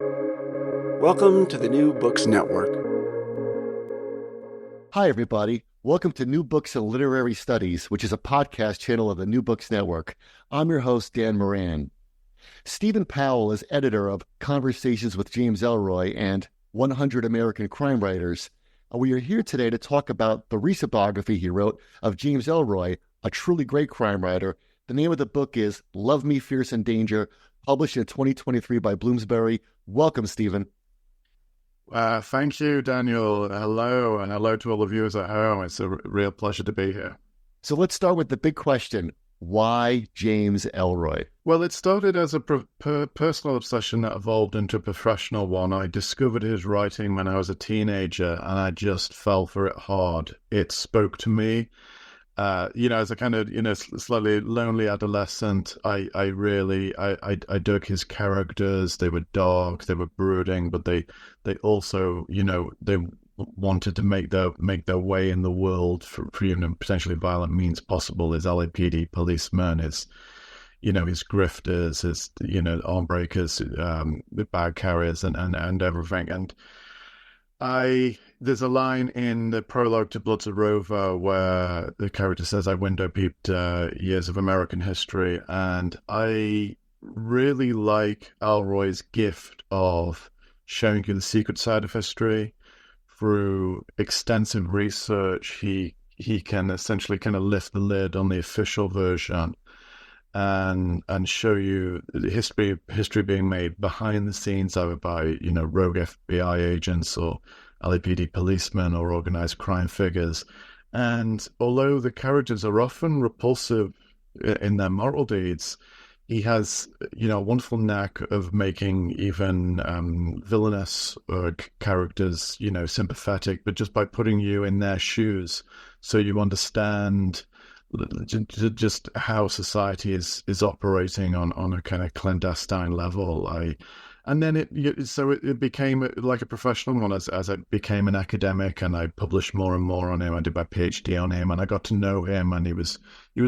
Welcome to the New Books Network. Hi, everybody. Welcome to New Books and Literary Studies, which is a podcast channel of the New Books Network. I'm your host, Dan Moran. Stephen Powell is editor of Conversations with James Ellroy and 100 American Crime Writers. We are here today to talk about the recent biography he wrote of James Ellroy, a truly great crime writer. The name of the book is Love Me, Fierce and Danger, published in 2023 by Bloomsbury. Welcome, Stephen. Thank you, Daniel. Hello, and hello to all the viewers at home. It's a real pleasure to be here. So let's start with the big question. Why James Ellroy? Well, it started as a personal obsession that evolved into a professional one. I discovered his writing when I was a teenager, and I just fell for it hard. It spoke to me. As a kind of, slightly lonely adolescent, I dug his characters. They were dark, they were brooding, but they also, they wanted to make their way in the world for potentially violent means possible. His LAPD policemen, his grifters, his, arm breakers, the bag carriers and everything. And there's a line in the prologue to Bloods of Rover where the character says, I window peeped years of American history. And I really like Ellroy's gift of showing you the secret side of history through extensive research. He can essentially kind of lift the lid on the official version and show you the history being made behind the scenes, either by rogue FBI agents or LAPD policemen or organized crime figures. And although the characters are often repulsive in their moral deeds, he has a wonderful knack of making even villainous characters sympathetic, but just by putting you in their shoes, so you understand just how society is operating on a kind of clandestine level. And then it became like a professional one as it became an academic, and I published more and more on him. I did my PhD on him, and I got to know him, and he was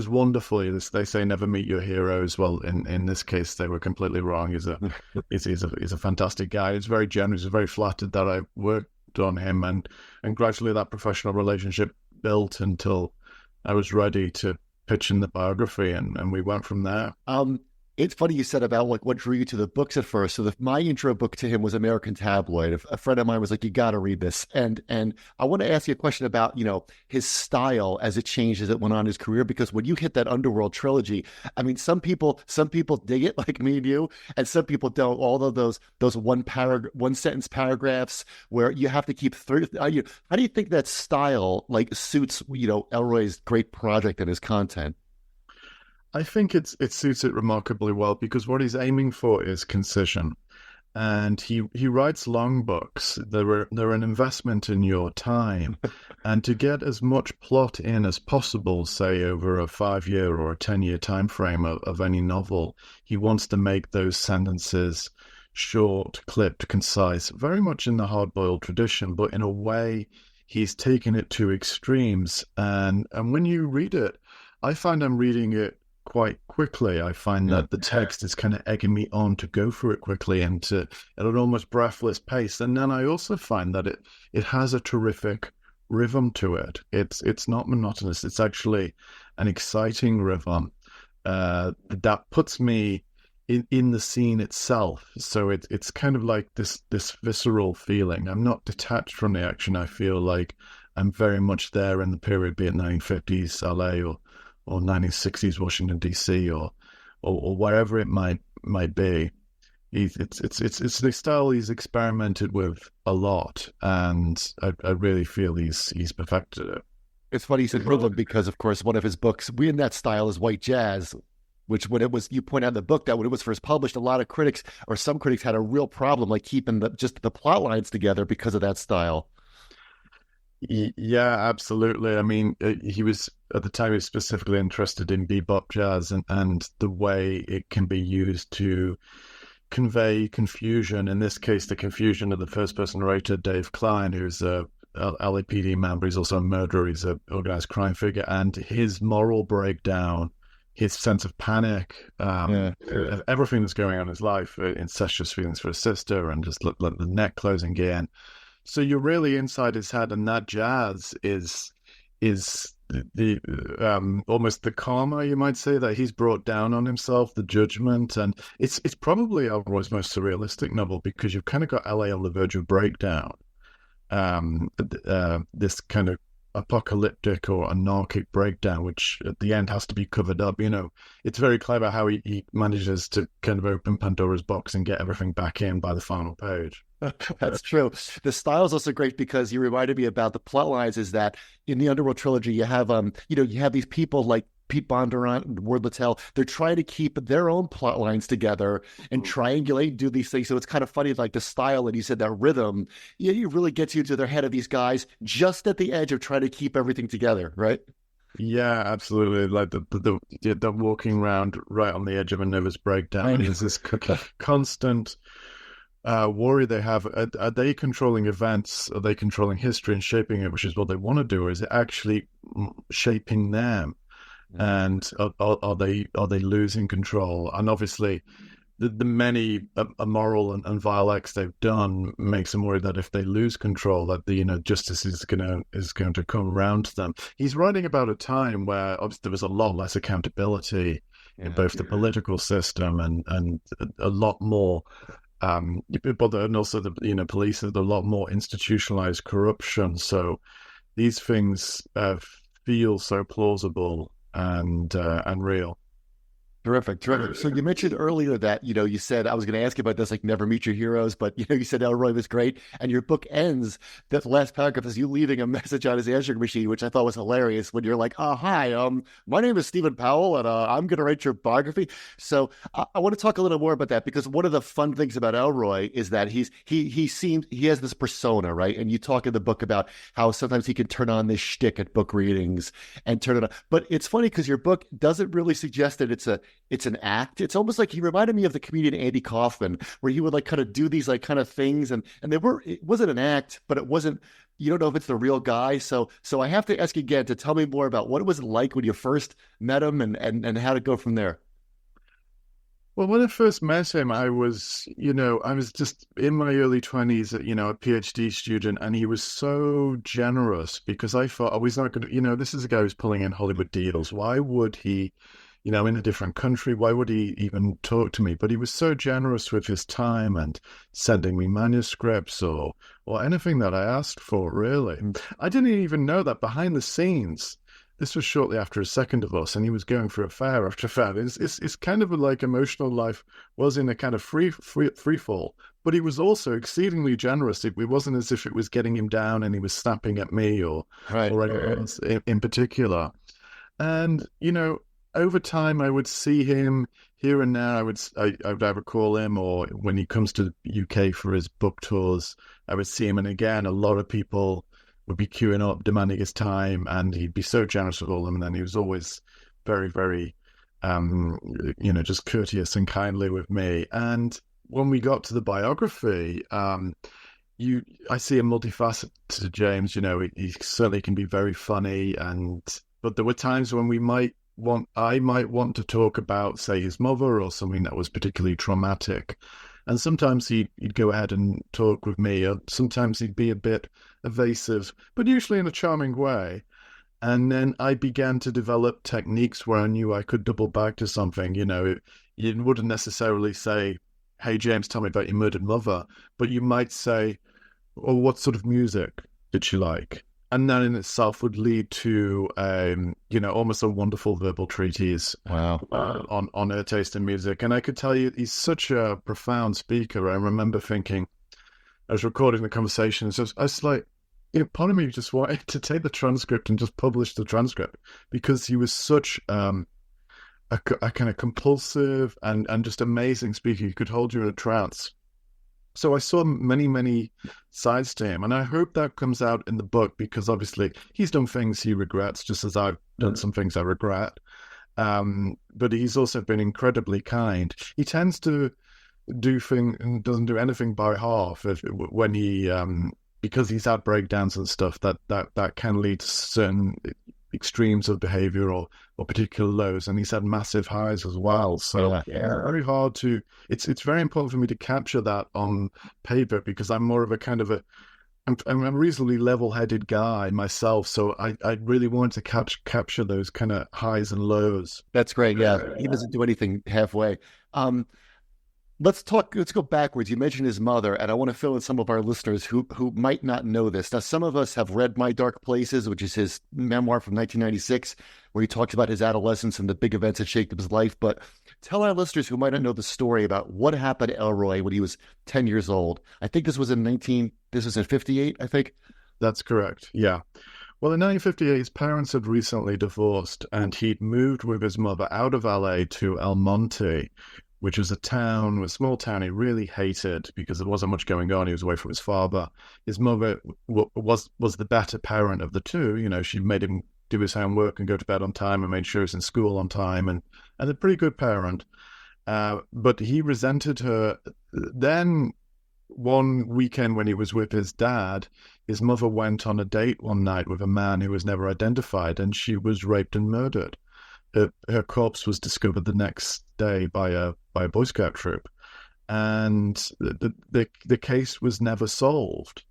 wonderful. They say never meet your heroes. Well, in this case, they were completely wrong. He's a fantastic guy. He's very generous. He's very flattered that I worked on him, and gradually that professional relationship built until I was ready to pitch in the biography, and we went from there. It's funny you said about what drew you to the books at first. So my intro book to him was American Tabloid. A friend of mine was like, you got to read this. And I want to ask you a question about, his style as it changed as it went on in his career, because when you hit that Underworld trilogy, I mean, some people dig it like me and you, and some people don't. All of those one sentence paragraphs where you have to keep through. How do you think that style suits, Ellroy's great project and his content? I think it suits it remarkably well, because what he's aiming for is concision, and he writes long books. They're an investment in your time, and to get as much plot in as possible, say over a 5-year or a 10-year time frame of any novel, he wants to make those sentences short, clipped, concise, very much in the hard-boiled tradition, but in a way he's taken it to extremes. And when you read it, I find I'm reading it quite quickly. I find that the text is kind of egging me on to go through it quickly and at an almost breathless pace. And then I also find that it has a terrific rhythm to it. It's not monotonous. It's actually an exciting rhythm that puts me in the scene itself. So it's kind of like this visceral feeling. I'm not detached from the action. I feel like I'm very much there in the period, be it 1950s LA or 1960s Washington D.C. or wherever it might be. It's the style he's experimented with a lot, and I really feel he's perfected it. It's funny you said rhythm, because of course one of his books, we in that style, is White Jazz, which when it was, you point out in the book that when it was first published, a lot of critics, or some critics, had a real problem keeping the plot lines together because of that style. Yeah, absolutely. I mean, he was, at the time, he was specifically interested in bebop jazz and the way it can be used to convey confusion. In this case, the confusion of the first-person narrator, Dave Klein, who's a LAPD member. He's also a murderer. He's an organized crime figure. And his moral breakdown his sense of panic, Yeah. everything that's going on in his life, incestuous feelings for his sister, and just the neck closing in. So you're really inside his head, and that jazz is the almost the karma, you might say, that he's brought down on himself, the judgment. And it's probably Ellroy's most surrealistic novel, because you've kind of got LA on the verge of breakdown. This kind of apocalyptic or anarchic breakdown, which at the end has to be covered up. It's very clever how he manages to kind of open Pandora's box and get everything back in by the final page. That's true. The style is also great, because you reminded me about the plot lines. Is that in the Underworld trilogy, you have you have these people like Pete Bondurant and Ward Littell. They're trying to keep their own plot lines together and triangulate and do these things. So it's kind of funny, like the style, and you said that rhythm, you really gets you to the head of these guys just at the edge of trying to keep everything together, right? Yeah, absolutely. Like the walking around right on the edge of a nervous breakdown. There's this constant worry they have. Are they controlling events? Are they controlling history and shaping it, which is what they want to do? Or is it actually shaping them? And are they losing control? And obviously, the many immoral and vile acts they've done makes them worry that if they lose control, that the justice is going to come around to them. He's writing about a time where obviously there was a lot less accountability in both the political system and a lot more. But and also the police, there's a lot more institutionalized corruption. So these things feel so plausible and real. Terrific. So you mentioned earlier that, you said, I was going to ask you about this, like never meet your heroes, but, you said Ellroy was great. And your book ends, that last paragraph is you leaving a message on his answering machine, which I thought was hilarious, when you're like, hi, my name is Stephen Powell, and I'm going to write your biography. So I want to talk a little more about that, because one of the fun things about Ellroy is that he has this persona, right? And you talk in the book about how sometimes he can turn on this shtick at book readings and turn it on. But it's funny, because your book doesn't really suggest that it's an act. It's almost like he reminded me of the comedian Andy Kaufman, where he would like kind of do these like kind of things, and it wasn't an act, but it wasn't, you don't know if it's the real guy. So I have to ask you again to tell me more about what it was like when you first met him, and how to go from there. Well, when I first met him, I was just in my early 20s, a PhD student, and he was so generous, because I thought, oh, he's not going to, this is a guy who's pulling in Hollywood deals. Why would he, in a different country, why would he even talk to me? But he was so generous with his time and sending me manuscripts or anything that I asked for, really. I didn't even know that behind the scenes, this was shortly after his second divorce, and he was going through affair after affair. It's kind of like emotional life was in a kind of free fall, but he was also exceedingly generous. It wasn't as if it was getting him down and he was snapping at me or anyone else in particular. And, over time, I would see him here and there. I would either call him, or when he comes to the UK for his book tours, I would see him. And again, a lot of people would be queuing up, demanding his time, and he'd be so generous with all of them. And then he was always very, very, just courteous and kindly with me. And when we got to the biography, I see a multifaceted James. He certainly can be very funny, but there were times when I might want to talk about, say, his mother or something that was particularly traumatic. And sometimes he'd go ahead and talk with me, or sometimes he'd be a bit evasive, but usually in a charming way. And then I began to develop techniques where I knew I could double back to something. You wouldn't necessarily say, hey, James, tell me about your murdered mother, but you might say, well, what sort of music did she like? And that in itself would lead to, almost a wonderful verbal treatise on her taste in music. And I could tell you, he's such a profound speaker. I remember thinking, I was recording the conversation, so I was like, part of me just wanted to take the transcript and just publish the transcript, because he was such a kind of compulsive and just amazing speaker. He could hold you in a trance. So I saw many, many sides to him, and I hope that comes out in the book, because obviously he's done things he regrets, just as I've done some things I regret. But he's also been incredibly kind. He tends to do things and doesn't do anything by half. When he, because he's had breakdowns and stuff, that can lead to certain extremes of behavior or or particular lows, and he's had massive highs as well. So very hard to. It's very important for me to capture that on paper, because I'm more of a kind of I'm a reasonably level-headed guy myself, so I really want to capture those kind of highs and lows. That's great. Yeah, he doesn't do anything halfway. Let's go backwards. You mentioned his mother, and I want to fill in some of our listeners who might not know this. Now, some of us have read My Dark Places, which is his memoir from 1996, where he talks about his adolescence and the big events that shaped up his life. But tell our listeners who might not know the story about what happened to Ellroy when he was 10 years old. I think this was in 58, I think. That's correct. Yeah. Well, in 1958, his parents had recently divorced, and he'd moved with his mother out of LA to El Monte, which was a small town he really hated because there wasn't much going on. He was away from his father. His mother was the better parent of the two. You know, she made him do his homework and go to bed on time, and made sure he was in school on time, and a pretty good parent. But he resented her. Then one weekend when he was with his dad, his mother went on a date one night with a man who was never identified, and she was raped and murdered. Her corpse was discovered the next day by a Boy Scout troop, and the case was never solved.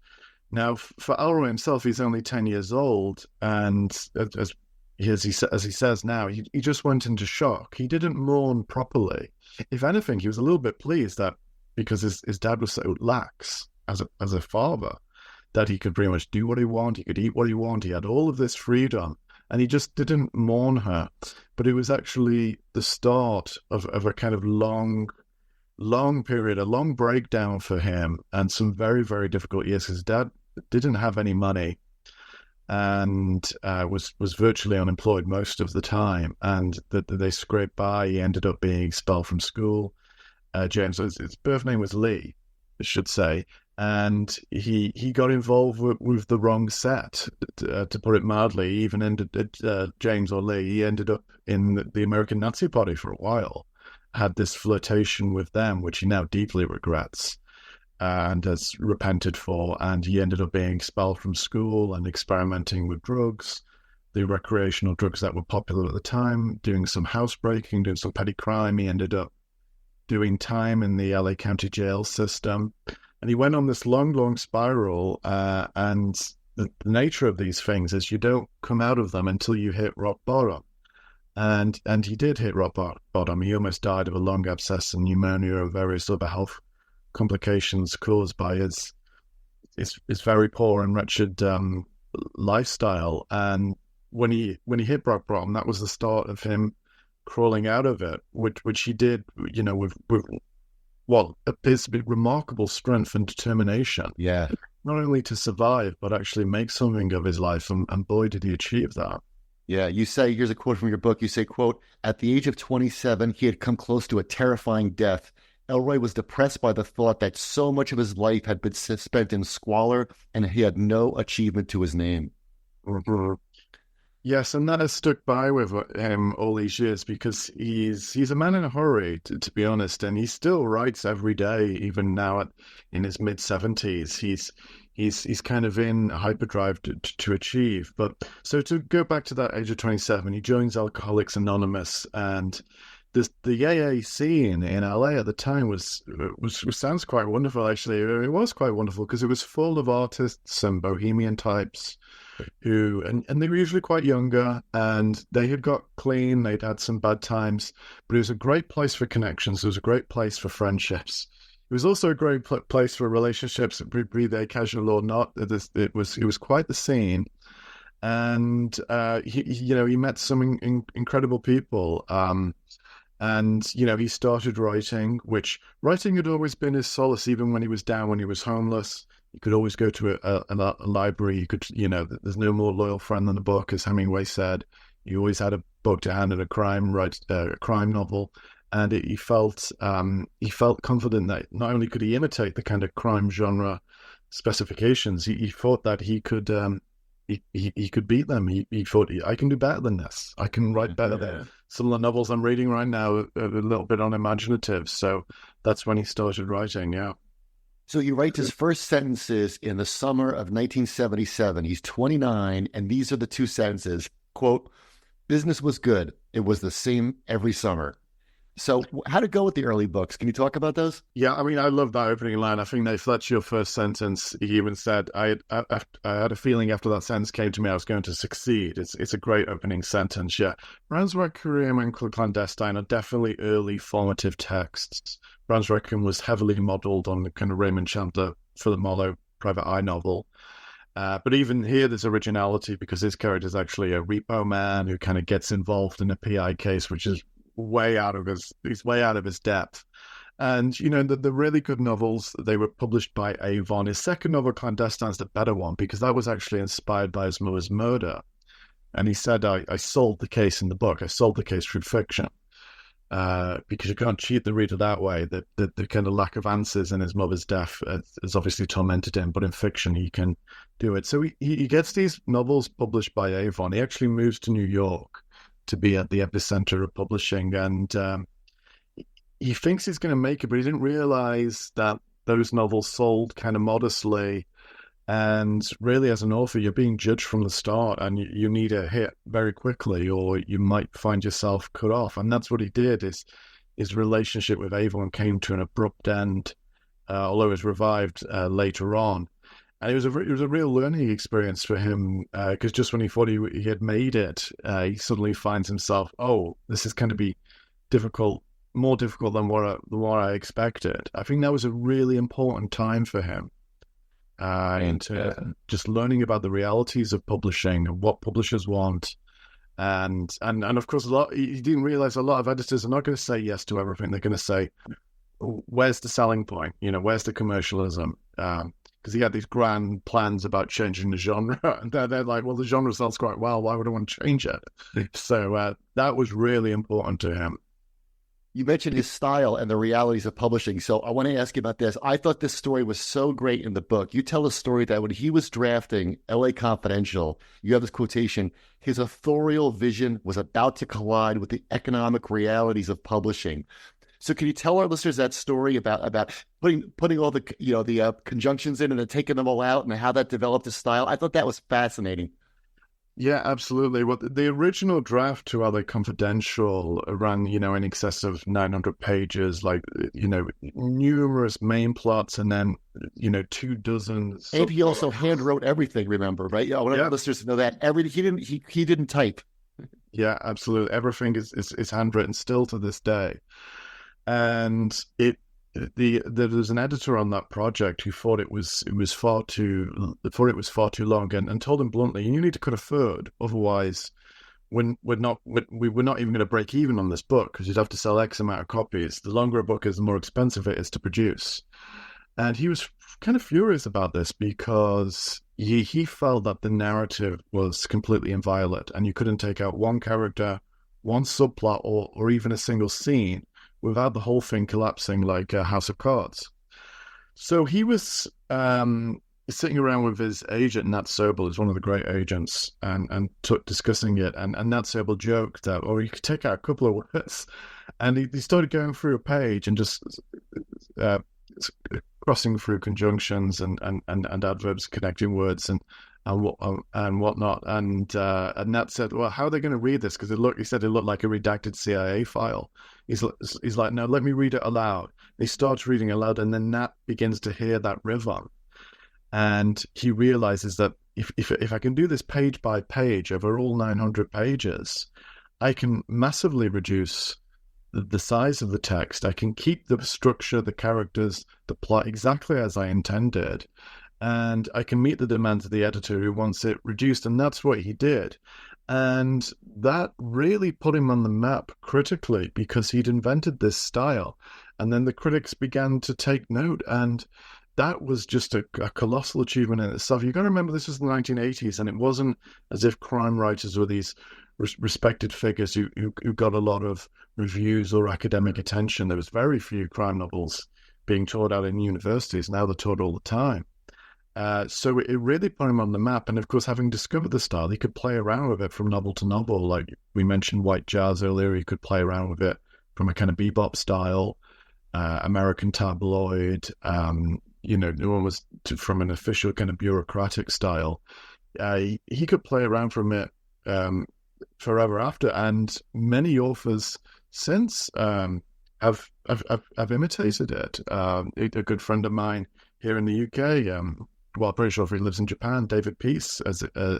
Now, for Ellroy himself, he's only 10 years old, and as he says now, he just went into shock. He didn't mourn properly. If anything, he was a little bit pleased that because his dad was so lax as a father, that he could pretty much do what he wanted, he could eat what he wanted, he had all of this freedom. And he just didn't mourn her. But it was actually the start of a kind of long period, a long breakdown for him, and some very, very difficult years. His dad didn't have any money and was virtually unemployed most of the time. And they scraped by. He ended up being expelled from school. James, his birth name was Lee, I should say. And he got involved with the wrong set, to put it mildly. He even ended, James or Lee, he ended up in the American Nazi Party for a while, had this flirtation with them, which he now deeply regrets and has repented for. And he ended up being expelled from school and experimenting with drugs, the recreational drugs that were popular at the time, doing some housebreaking, doing some petty crime. He ended up doing time in the LA County jail system. And he went on this long spiral, and the nature of these things is you don't come out of them until you hit rock bottom. And he did hit rock bottom. He almost died of a lung abscess and pneumonia and various other health complications caused by his very poor and wretched lifestyle. And when he hit rock bottom, that was the start of him crawling out of it, which he did, you know, with what appears to be remarkable strength and determination. Yeah. Not only to survive, but actually make something of his life. And boy, did he achieve that. Yeah. You say, here's a quote from your book. You say, quote, "At the age of 27, he had come close to a terrifying death. Ellroy was depressed by the thought that so much of his life had been spent in squalor, and he had no achievement to his name." Mm-hmm. Yes, and that has stuck by with him all these years, because he's a man in a hurry, to be honest, and he still writes every day, even now in his mid-70s. He's kind of in a hyperdrive to achieve. But so to go back to that age of 27, he joins Alcoholics Anonymous, and the AA scene in LA at the time was sounds quite wonderful. Actually, it was quite wonderful because it was full of artists and bohemian types who, and they were usually quite younger, and they had got clean, they'd had some bad times, but it was a great place for connections. It was a great place for friendships. It was also a great place for relationships, be they casual or not. It was quite the scene, and he met some incredible people. And, you know, he started writing, which writing had always been his solace, even when he was down, when he was homeless. He could always go to a library. He could, you know, there's no more loyal friend than a book, as Hemingway said. He always had a book to hand and a crime novel. And he felt confident that not only could he imitate the kind of crime genre specifications, he thought that he could he could beat them. He thought, I can do better than this. I can write better than some of the novels I'm reading right now are a little bit unimaginative. So that's when he started writing, yeah. So he writes his first sentences in the summer of 1977. He's 29, and these are the two sentences. Quote, Business was good. It was the same every summer. So how'd it go with the early books? Can you talk about those? Yeah, I mean, I love that opening line. I think if that's your first sentence, he even said, I had a feeling after that sentence came to me, I was going to succeed. It's a great opening sentence, yeah. Brown's Requiem and Clandestine are definitely early formative texts. Brown's Requiem was heavily modelled on the kind of Raymond Chandler, Philip Marlowe private eye novel. But even here, there's originality because his character is actually a repo man who kind of gets involved in a PI case, which is he's way out of his depth. And, you know, the really good novels, they were published by Avon. His second novel, Clandestine's the better one, because that was actually inspired by his mother's murder. And he said, I solved the case in the book. I solved the case through fiction. Because you can't cheat the reader that way. The kind of lack of answers in his mother's death has obviously tormented him, but in fiction he can do it. So he gets these novels published by Avon. He actually moves to New York to be at the epicenter of publishing, and he thinks he's going to make it, but he didn't realize that those novels sold kind of modestly. And really, as an author, you're being judged from the start, and you need a hit very quickly, or you might find yourself cut off. And that's what he did. His relationship with Avon came to an abrupt end, although it was revived later on. And it was a real learning experience for him, because just when he thought he had made it, he suddenly finds himself, oh, this is going to be difficult, more difficult than what I expected. I think that was a really important time for him. And just learning about the realities of publishing and what publishers want, and of course he didn't realize a lot of editors are not going to say yes to everything. They're going to say, where's the selling point, where's the commercialism, because he had these grand plans about changing the genre, and they're like, well, the genre sells quite well, why would I want to change it? So that was really important to him. You mentioned his style and the realities of publishing. So I want to ask you about this. I thought this story was so great in the book. You tell a story that when he was drafting LA Confidential, you have this quotation, his authorial vision was about to collide with the economic realities of publishing. So can you tell our listeners that story about putting all the conjunctions in and then taking them all out, and how that developed his style? I thought that was fascinating. Yeah, absolutely. Well, the original draft to LA Confidential ran, in excess of 900 pages, like, numerous main plots, and then, 24. And he also hand wrote everything, remember, right? I want our listeners to know that he didn't type. Yeah, absolutely. Everything is handwritten still to this day. And there was an editor on that project who thought it was far too long, and told him bluntly, you need to cut a third, otherwise we're not even going to break even on this book, because you'd have to sell X amount of copies. The longer a book is, the more expensive it is to produce. And he was kind of furious about this, because he felt that the narrative was completely inviolate, and you couldn't take out one character, one subplot, or even a single scene without the whole thing collapsing like a House of Cards. So he was sitting around with his agent, Nat Sobel, who's one of the great agents, and discussing it. And Nat Sobel joked that, you could take out a couple of words. And he started going through a page and just crossing through conjunctions and adverbs, connecting words and whatnot. And Nat said, well, how are they going to read this? Because he said it looked like a redacted CIA file. He's like, no, let me read it aloud. He starts reading aloud, and then Nat begins to hear that rhythm. And he realizes that if I can do this page by page over all 900 pages, I can massively reduce the size of the text. I can keep the structure, the characters, the plot exactly as I intended. And I can meet the demands of the editor who wants it reduced. And that's what he did. And that really put him on the map critically, because he'd invented this style. And then the critics began to take note. And that was just a colossal achievement in itself. You've got to remember, this was the 1980s, and it wasn't as if crime writers were these respected figures who got a lot of reviews or academic attention. There was very few crime novels being taught out in universities. Now they're taught all the time. So it really put him on the map. And of course, having discovered the style, he could play around with it from novel to novel. Like we mentioned White Jazz earlier, he could play around with it from a kind of bebop style, American tabloid, no one was from an official kind of bureaucratic style. He could play around from it forever after. And many authors since have imitated it. A good friend of mine here in the UK, well, I'm pretty sure if he lives in Japan, David Peace, as I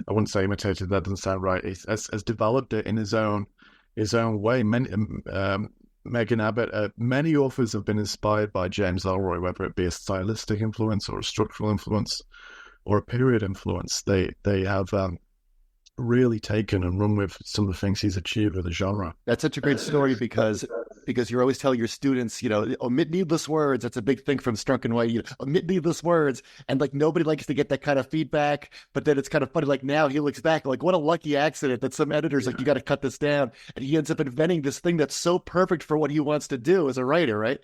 wouldn't say imitated, that doesn't sound right, has developed it in his own way. Megan Abbott, many authors have been inspired by James Ellroy, whether it be a stylistic influence or a structural influence or a period influence. They have really taken and run with some of the things he's achieved with the genre. That's such a great story because you're always telling your students, omit needless words. That's a big thing from Strunk and White. Omit needless words, and like nobody likes to get that kind of feedback. But then it's kind of funny. Like now he looks back, like what a lucky accident that some editors like you got to cut this down, and he ends up inventing this thing that's so perfect for what he wants to do as a writer, right?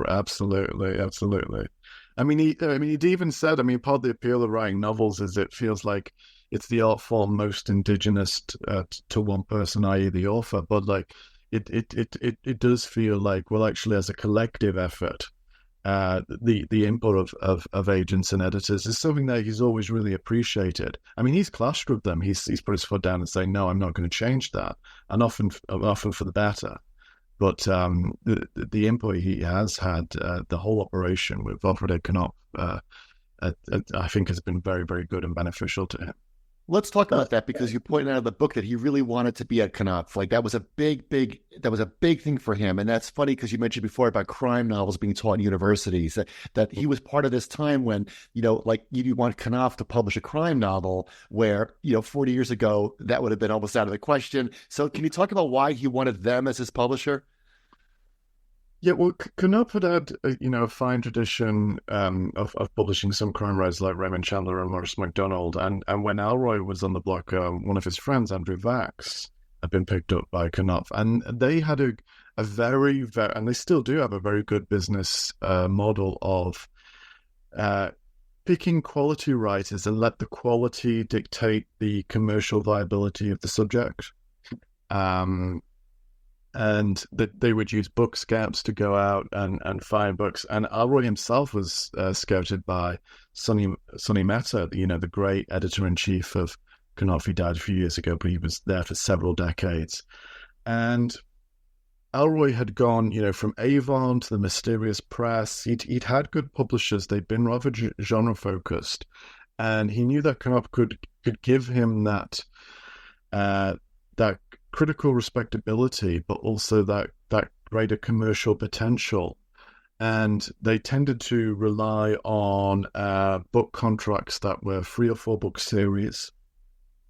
Absolutely. I mean, he'd even said, part of the appeal of writing novels is it feels like it's the art form most indigenous to one person, i.e. the author. But like, it does feel like, well, actually, as a collective effort, the input of agents and editors is something that he's always really appreciated. I mean, he's clashed with them. He's put his foot down and saying, no, I'm not going to change that, and often for the better. But the input he has had, the whole operation with Alfred Knopf, I think has been very, very good and beneficial to him. Let's talk about that, because you pointed out in the book that he really wanted to be at Knopf. Like that was a big thing for him. And that's funny because you mentioned before about crime novels being taught in universities, that he was part of this time when, like you want Knopf to publish a crime novel where, 40 years ago, that would have been almost out of the question. So can you talk about why he wanted them as his publisher? Yeah, well, Knopf had a fine tradition of publishing some crime writers like Raymond Chandler and Maurice MacDonald. And when Ellroy was on the block, one of his friends, Andrew Vax, had been picked up by Knopf. And they had a very, very, and they still do have a very good business model of picking quality writers and let the quality dictate the commercial viability of the subject. And that they would use book scouts to go out and find books. And Ellroy himself was scouted by Sonny Mehta, the great editor-in-chief of Knopf. He died a few years ago, but he was there for several decades. And Ellroy had gone, from Avon to the Mysterious Press. He'd had good publishers. They'd been rather genre-focused. And he knew that Knopf could give him that critical respectability, but also that greater commercial potential. And they tended to rely on book contracts that were 3 or 4 book series,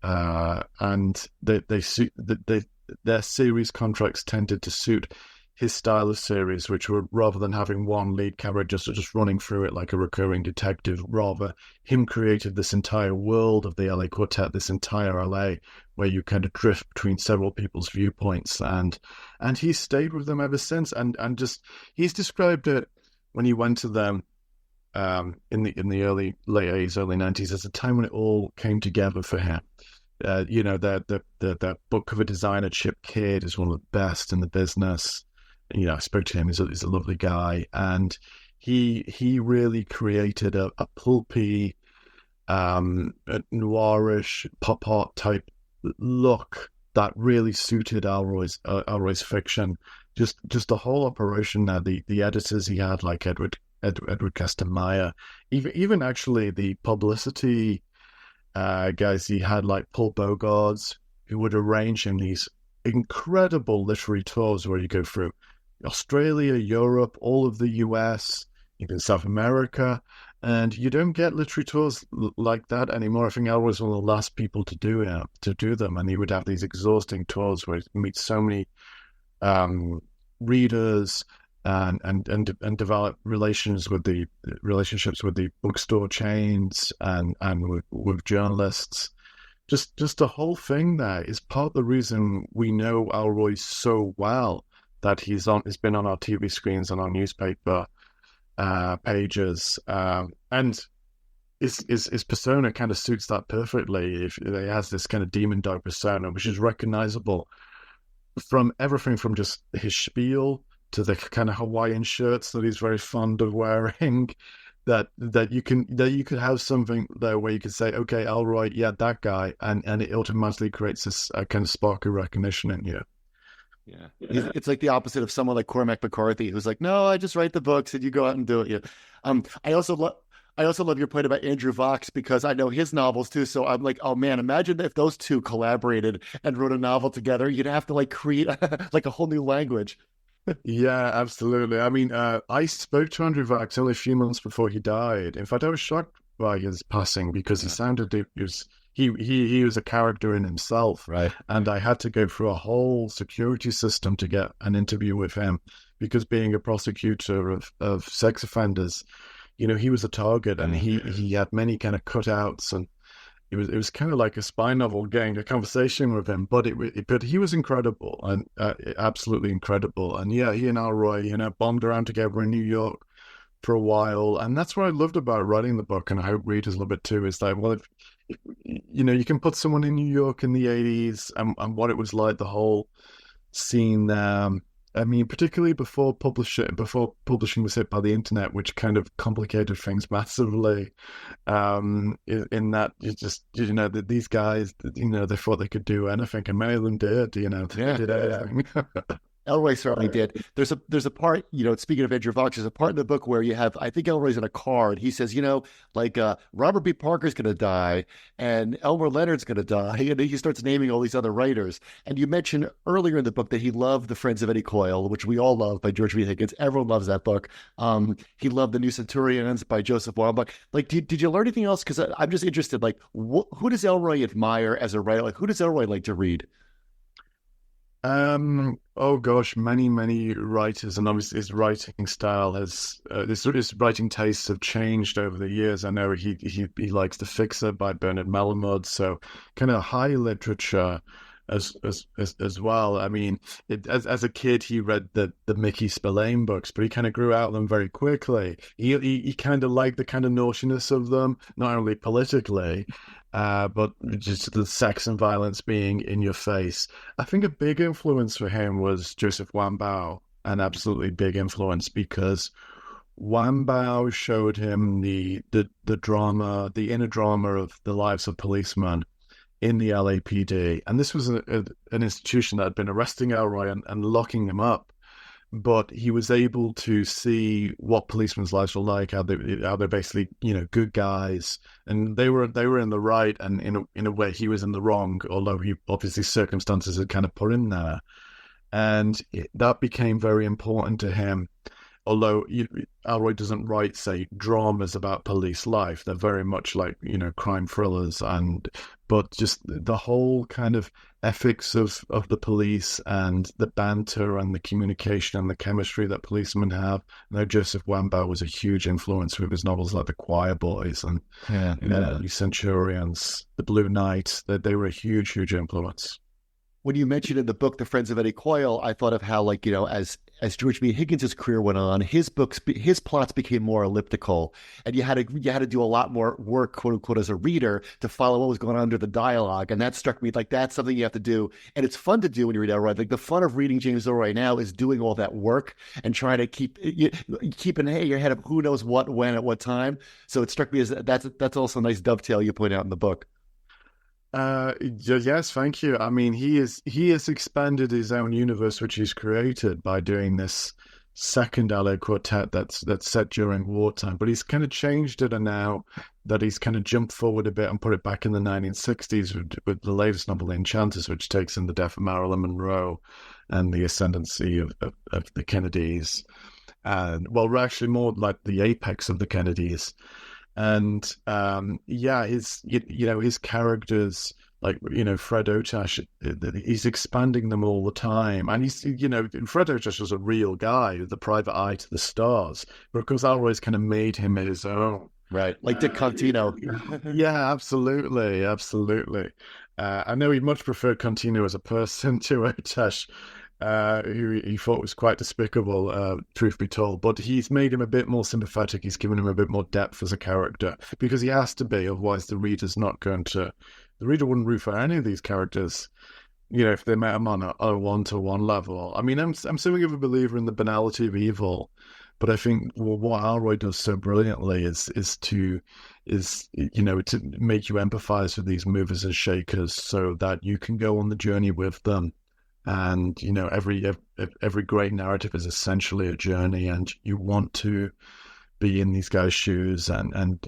and their series contracts tended to suit his style of series, which were, rather than having one lead character just running through it like a recurring detective, rather him created this entire world of the LA Quartet, this entire LA, where you kind of drift between several people's viewpoints, and he stayed with them ever since. And just he's described it when he went to them in the late 80s, early 90s as a time when it all came together for him. The book cover designer Chip Kidd is one of the best in the business. I spoke to him. He's a lovely guy, and he really created a pulpy, a noirish pop art type look that really suited Ellroy's fiction. Just the whole operation. Now the editors he had, like Edward Castemeyer, even actually the publicity guys he had, like Paul Bogards, who would arrange him these incredible literary tours where you go through Australia, Europe, all of the US, even South America, and you don't get literary tours like that anymore. I think Ellroy was one of the last people to do them, and he would have these exhausting tours where he meets so many readers and develop relationships with the bookstore chains and with journalists. Just the whole thing there is part of the reason we know Ellroy so well, that he's been on our TV screens and our newspaper pages, and his persona kind of suits that perfectly. If he has this kind of demon dog persona, which is recognizable from everything from just his spiel to the kind of Hawaiian shirts that he's very fond of wearing. that you could have something there where you could say, okay, Ellroy, yeah, that guy, and it automatically creates this kind of spark of recognition in you. Yeah. It's like the opposite of someone like Cormac McCarthy, who's like, no, I just write the books and you go out and do it. Yeah. I also love your point about Andrew Vox, because I know his novels too. So I'm like, oh man, imagine if those two collaborated and wrote a novel together. You'd have to like create like a whole new language. Yeah, absolutely. I mean, I spoke to Andrew Vox only a few months before he died. In fact, I was shocked by his passing because he was a character in himself, Right. and I had to go through a whole security system to get an interview with him, because being a prosecutor of sex offenders, he was a target, and he had many kind of cutouts, and it was kind of like a spy novel getting a conversation with him. But but he was incredible, and absolutely incredible. And yeah, he and Ellroy, bombed around together in New York for a while, and that's what I loved about writing the book, and I hope readers love it too. Is like, well, if you can put someone in New York in the '80s and what it was like, the whole scene there. I mean, particularly before publishing was hit by the internet, which kind of complicated things massively. In that these guys, they thought they could do anything, and many of them did. They did anything. Ellroy certainly did. There's a part, speaking of Andrew Vox, there's a part in the book where you have, I think Ellroy's in a car and he says, Robert B. Parker's going to die and Elmer Leonard's going to die. And he starts naming all these other writers. And you mentioned earlier in the book that he loved The Friends of Eddie Coyle, which we all love, by George V. Higgins. Everyone loves that book. He loved The New Centurions by Joseph Wambach. Like, did you learn anything else? Because I'm just interested, like, who does Ellroy admire as a writer? Like, who does Ellroy like to read? Oh gosh, many writers, and obviously his writing style his writing tastes have changed over the years. I know he likes The Fixer by Bernard Malamud, so kind of high literature as well. I mean, as a kid he read the Mickey Spillane books, but he kind of grew out of them very quickly. He kind of liked the kind of naughtiness of them, not only politically, but just the sex and violence being in your face. I think a big influence for him was Joseph Wambaugh, an absolutely big influence, because Wambaugh showed him the drama, the inner drama of the lives of policemen in the LAPD. And this was an institution that had been arresting Ellroy and locking him up. But he was able to see what policemen's lives were like, how they're basically, good guys, and they were in the right, and in a way he was in the wrong, although he obviously circumstances had kind of put him there, and that became very important to him. Although Ellroy doesn't write, say, dramas about police life, they're very much like crime thrillers, but just the whole kind of ethics of the police and the banter and the communication and the chemistry that policemen have. I know Joseph Wambaugh was a huge influence with his novels like The Choir Boys and The Centurions, The Blue Knight. They were a huge influence. When you mentioned in the book The Friends of Eddie Coyle, I thought of how, as George B. Higgins' career went on, his plots became more elliptical, and you had to do a lot more work, quote unquote, as a reader to follow what was going on under the dialogue. And that struck me like that's something you have to do, and it's fun to do when you read Ellroy. Like the fun of reading James Ellroy now is doing all that work and trying to keep in your head of who knows what, when, at what time. So it struck me as that's also a nice dovetail you point out in the book. Yes, thank you. I mean, he has expanded his own universe, which he's created by doing this second LA quartet that's set during wartime. But he's kind of changed it, and now that he's kind of jumped forward a bit and put it back in the 1960s with the latest novel, The Enchanters, which takes in the death of Marilyn Monroe and the ascendancy of the Kennedys, and well, we're actually more like the apex of the Kennedys. And his characters, like Fred Otash, he's expanding them all the time, and he's Fred Otash was a real guy, the private eye to the stars, but of course Ellroy's kind of made him his own, right? Like Dick Contino. Yeah, absolutely. I know he much preferred Contino as a person to Otash, who he thought was quite despicable, truth be told. But he's made him a bit more sympathetic. He's given him a bit more depth as a character, because he has to be. Otherwise, the reader wouldn't root for any of these characters, if they met him on a one-to-one level. I mean, I'm something of a believer in the banality of evil, But I think what Ellroy does so brilliantly is to make you empathize with these movers and shakers so that you can go on the journey with them. And every great narrative is essentially a journey, and you want to be in these guys' shoes, and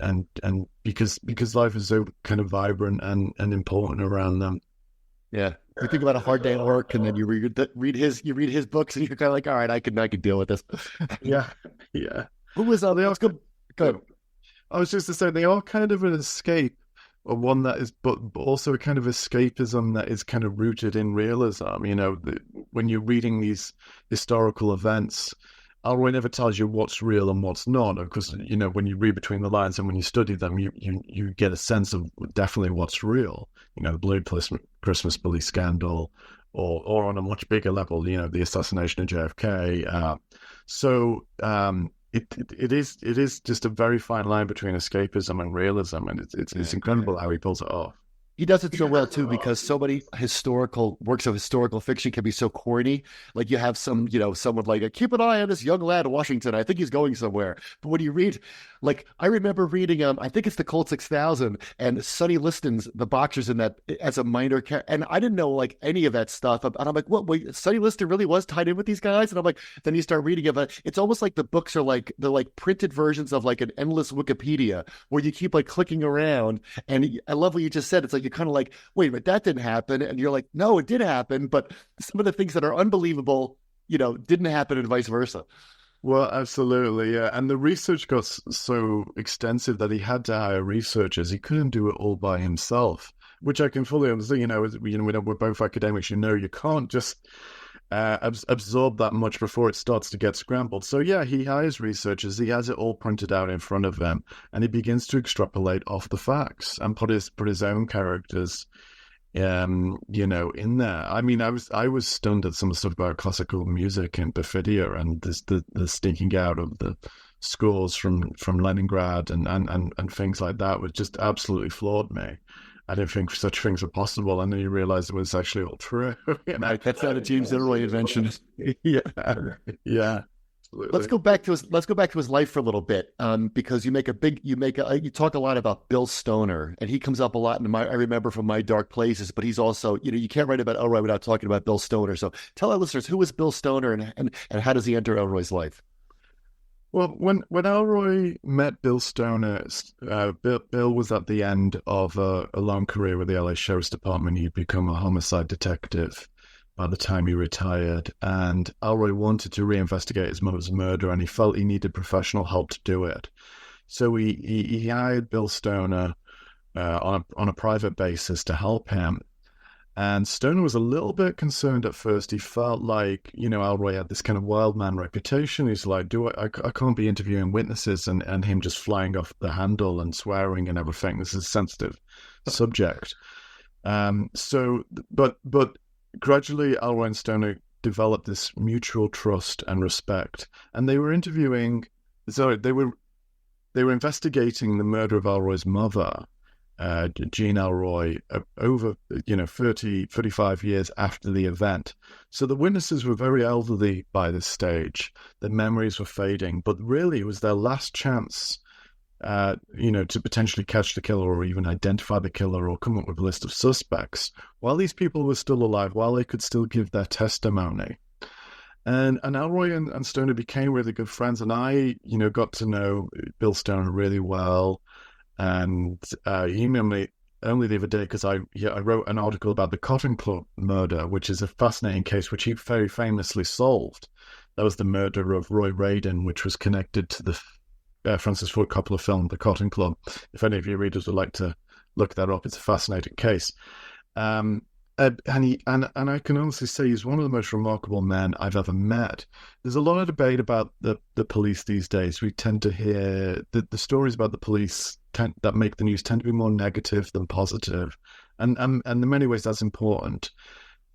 because life is so kind of vibrant and important around them. Yeah. You think about a hard day at work, and then you read his books, and you're kind of like, all right, I can deal with this. Yeah. Who was let's go. Go ahead. I was just to say they are kind of an escape, or one that is, but also a kind of escapism that is kind of rooted in realism. When you're reading these historical events, Ellroy never tells you what's real and what's not. Of course, when you read between the lines and when you study them, you get a sense of definitely what's real. The Blue Christmas police scandal, or on a much bigger level, the assassination of JFK. It is just a very fine line between escapism and realism, and it's incredible how he pulls it off. He does it so well too, because so many historical works of historical fiction can be so corny. Like you have someone like, keep an eye on this young lad in Washington, I think he's going somewhere. But when you read, like, I remember reading, I think it's the Colt 6000, and Sonny Liston's the boxer's in that as a minor character, and I didn't know like any of that stuff. And I'm like, what? Wait, Sonny Liston really was tied in with these guys? And I'm like, then you start reading it, but it's almost like the books are like they're like printed versions of like an endless Wikipedia where you keep like clicking around. And I love what you just said. It's like you're kind of like, wait, but that didn't happen, and you're like, no, it did happen, but some of the things that are unbelievable, didn't happen, and vice versa. Well, absolutely, yeah. And the research got so extensive that he had to hire researchers. He couldn't do it all by himself, which I can fully understand. We're both academics. You can't just absorb that much before it starts to get scrambled. So yeah, he hires researchers. He has it all printed out in front of him, and he begins to extrapolate off the facts and put his own characters in there. I mean, I was stunned at some of the stuff about classical music in Perfidia, and the stinking out of the scores from Leningrad and things like that was just absolutely floored me. I didn't think such things were possible, and then you realize it was actually all true. That's not a James Ellroy invention. Yeah. Absolutely. Let's go back to his life for a little bit, because you talk a lot about Bill Stoner, and he comes up a lot I remember from My Dark Places, but he's also, you can't write about Ellroy without talking about Bill Stoner. So tell our listeners, who was Bill Stoner, and how does he enter Ellroy's life? Well, when Ellroy met Bill Stoner, Bill was at the end of a long career with the LA Sheriff's Department. He'd become a homicide detective by the time he retired, and Ellroy wanted to reinvestigate his mother's murder, and he felt he needed professional help to do it. So he hired Bill Stoner on a private basis to help him. And Stoner was a little bit concerned at first. He felt like, Ellroy had this kind of wild man reputation. He's like, I can't be interviewing witnesses and him just flying off the handle and swearing and everything. This is a sensitive subject. But gradually Ellroy and Stoner developed this mutual trust and respect. And they were investigating the murder of Ellroy's mother, Jean Ellroy, over 35 years after the event. So the witnesses were very elderly by this stage. Their memories were fading, but really it was their last chance to potentially catch the killer, or even identify the killer, or come up with a list of suspects while these people were still alive, while they could still give their testimony. And Ellroy and Stoner became really good friends, and I got to know Bill Stoner really well. And he emailed me only the other day because I wrote an article about the Cotton Club murder, which is a fascinating case which he very famously solved. That was the murder of Roy Radin, which was connected to the Francis Ford Coppola film, The Cotton Club. If any of your readers would like to look that up, it's a fascinating case. And I can honestly say he's one of the most remarkable men I've ever met. There's a lot of debate about the police these days. We tend to hear the stories about the police that make the news tend to be more negative than positive. And in many ways that's important,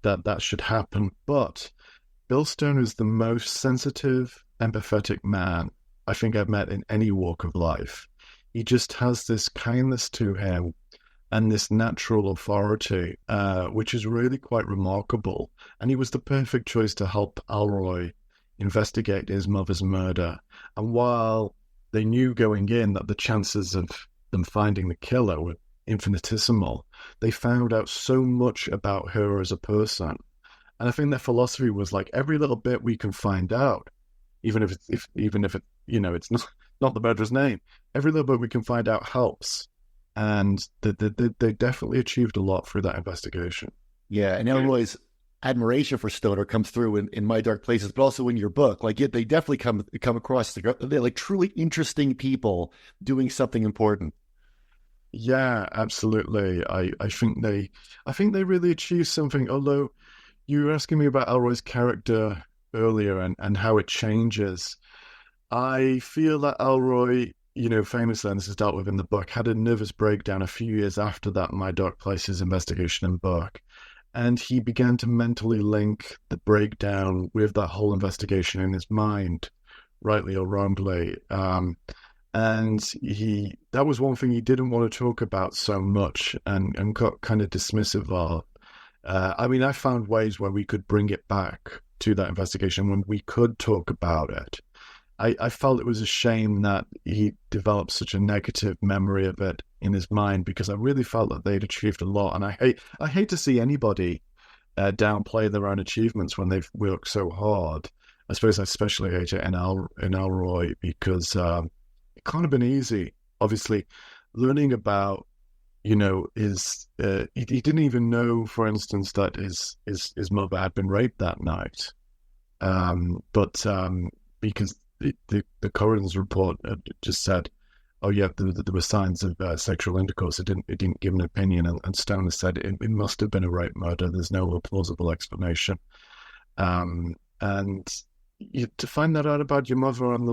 that should happen. But Bill Stoner is the most sensitive, empathetic man I think I've met in any walk of life. He just has this kindness to him and this natural authority, which is really quite remarkable. And he was the perfect choice to help Ellroy investigate his mother's murder. And while they knew going in that the chances of them finding the killer were infinitesimal, they found out so much about her as a person. And I think their philosophy was like, every little bit we can find out, even if it, you know, it's not the murderer's name, every little bit we can find out helps. And they definitely achieved a lot through that investigation. Yeah, and Ellroy's admiration for Stoner comes through in My Dark Places, but also in your book. Like, they definitely come across, they're like truly interesting people doing something important. Yeah, absolutely. I think they really achieved something. Although you were asking me about Ellroy's character earlier and how it changes, I feel that Ellroy, you know, famously, and this is dealt with in the book, had a nervous breakdown a few years after that My Dark Places investigation and book. And he began to mentally link the breakdown with that whole investigation in his mind, rightly or wrongly. And that was one thing he didn't want to talk about so much and got kind of dismissive of. I mean, I found ways where we could bring it back to that investigation when we could talk about it. I felt it was a shame that he developed such a negative memory of it in his mind, because I really felt that they'd achieved a lot. And I hate to see anybody downplay their own achievements when they've worked so hard. I suppose I especially hate it in Ellroy, because it can't have been easy. Obviously, learning about, you know, he didn't even know, for instance, that his mother had been raped that night. But because the coroner's report just said, oh yeah, there were signs of sexual intercourse. It didn't give an opinion, and Stoner said it must have been a rape murder. There's no plausible explanation. And to find that out about your mother on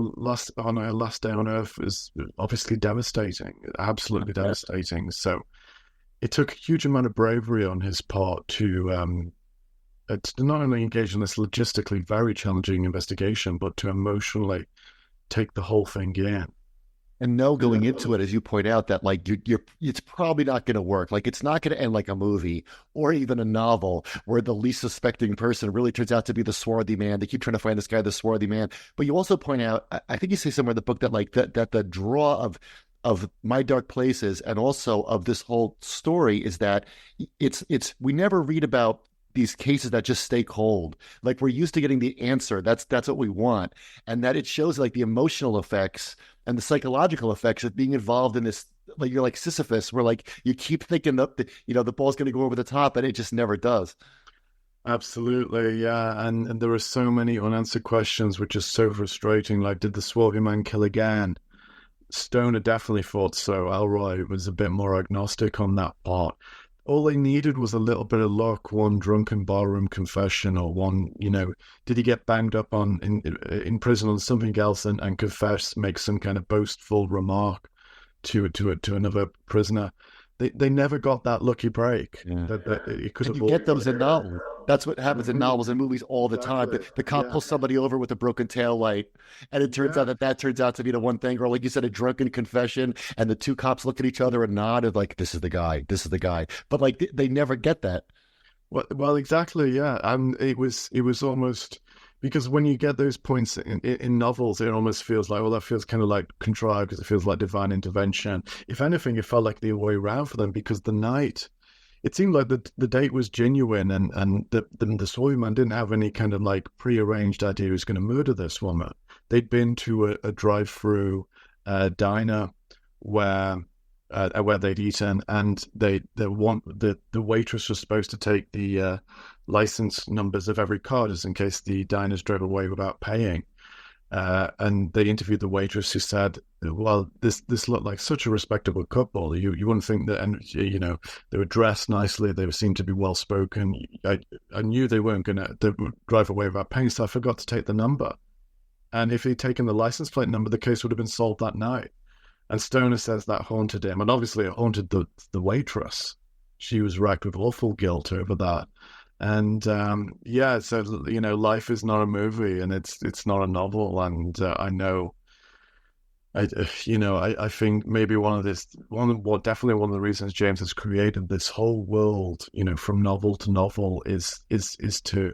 her last day on Earth is obviously devastating, absolutely devastating. So it took a huge amount of bravery on his part to not only engage in this logistically very challenging investigation, but to emotionally take the whole thing in. And know going into it, as you point out, that like it's probably not going to work. Like, it's not going to end like a movie or even a novel where the least suspecting person really turns out to be the swarthy man. They keep trying to find this guy, the swarthy man. But you also point out, I think you say somewhere in the book that like that the draw of My Dark Places and also of this whole story is that it's we never read about these cases that just stay cold. Like, we're used to getting the answer. That's what we want. And that it shows like the emotional effects and the psychological effects of being involved in this. Like, you're like Sisyphus, where like you keep thinking that the ball's going to go over the top, and it just never does. Absolutely, yeah. And there are so many unanswered questions, which is so frustrating. Like, did the swarthy man kill again? Stoner definitely thought so. Ellroy was a bit more agnostic on that part. All they needed was a little bit of luck, one drunken barroom confession, or one, did he get banged up in prison on something else and confess, make some kind of boastful remark to another prisoner. They never got that lucky break. Yeah. It could have you get those in novels. That's what happens in novels and movies all the time. The cop pulls somebody over with a broken tail light, and it turns out that turns out to be the one thing, or like you said, a drunken confession, and the two cops look at each other and nod of like, this is the guy. But like they never get that. Well, exactly, yeah. And it was almost, because when you get those points in novels, it almost feels like, well, that feels kind of like contrived, because it feels like divine intervention. If anything, it felt like the other way around for them, because the night, it seemed like the date was genuine, and the swarthy man didn't have any kind of like prearranged idea he was going to murder this woman. They'd been to a drive-through diner where they'd eaten, and the waitress was supposed to take the license numbers of every car just in case the diners drove away without paying. And they interviewed the waitress, who said, well, this looked like such a respectable couple. You wouldn't think that, and they were dressed nicely, they seemed to be well spoken. I knew they weren't going to drive away without paying, so I forgot to take the number. And if he'd taken the license plate number, the case would have been solved that night. And Stoner says that haunted him, and obviously it haunted the waitress. She was racked with awful guilt over that. And so life is not a movie, and it's not a novel. And I know, I think maybe definitely one of the reasons James has created this whole world, from novel to novel, is to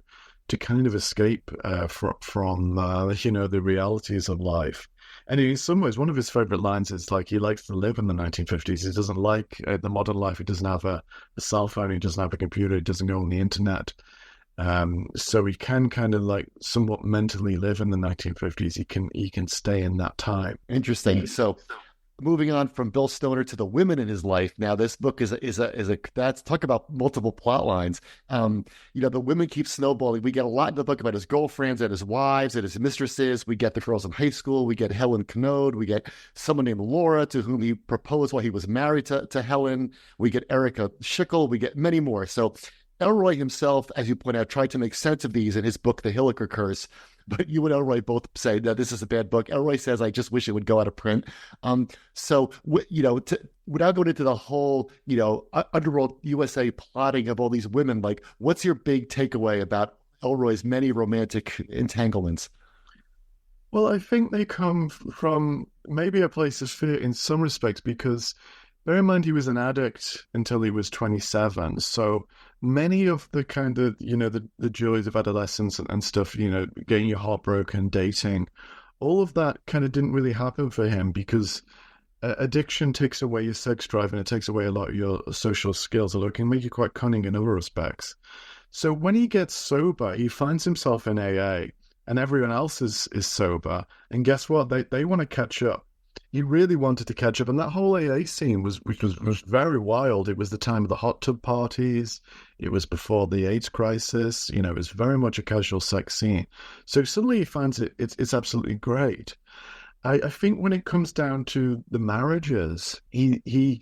kind of escape from the realities of life. And in some ways, one of his favorite lines is like he likes to live in the 1950s. He doesn't like the modern life. He doesn't have a cell phone. He doesn't have a computer. He doesn't go on the internet. So he can kind of like somewhat mentally live in the 1950s. He can stay in that time. Interesting. So moving on from Bill Stoner to the women in his life. Now, this book is a that's talk about multiple plot lines. The women keep snowballing. We get a lot in the book about his girlfriends and his wives and his mistresses. We get the girls in high school. We get Helen Knode. We get someone named Laura, to whom he proposed while he was married to Helen. We get Erica Schickel. We get many more. So Ellroy himself, as you point out, tried to make sense of these in his book, The Hilliker Curse. But you and Ellroy both say that this is a bad book. Ellroy says, I just wish it would go out of print. Without going into the whole, underworld USA plotting of all these women, like, what's your big takeaway about Ellroy's many romantic entanglements? Well, I think they come from maybe a place of fear in some respects, because bear in mind he was an addict until he was 27. So many of the kind of, the joys of adolescence and stuff, getting your heart broken, dating, all of that kind of didn't really happen for him, because addiction takes away your sex drive and it takes away a lot of your social skills, although it can make you quite cunning in other respects. So when he gets sober, he finds himself in AA and everyone else is sober. And guess what? They want to catch up. He really wanted to catch up. And that whole AA scene was very wild. It was the time of the hot tub parties. It was before the AIDS crisis. It was very much a casual sex scene. So suddenly he finds it's absolutely great. I think when it comes down to the marriages, he's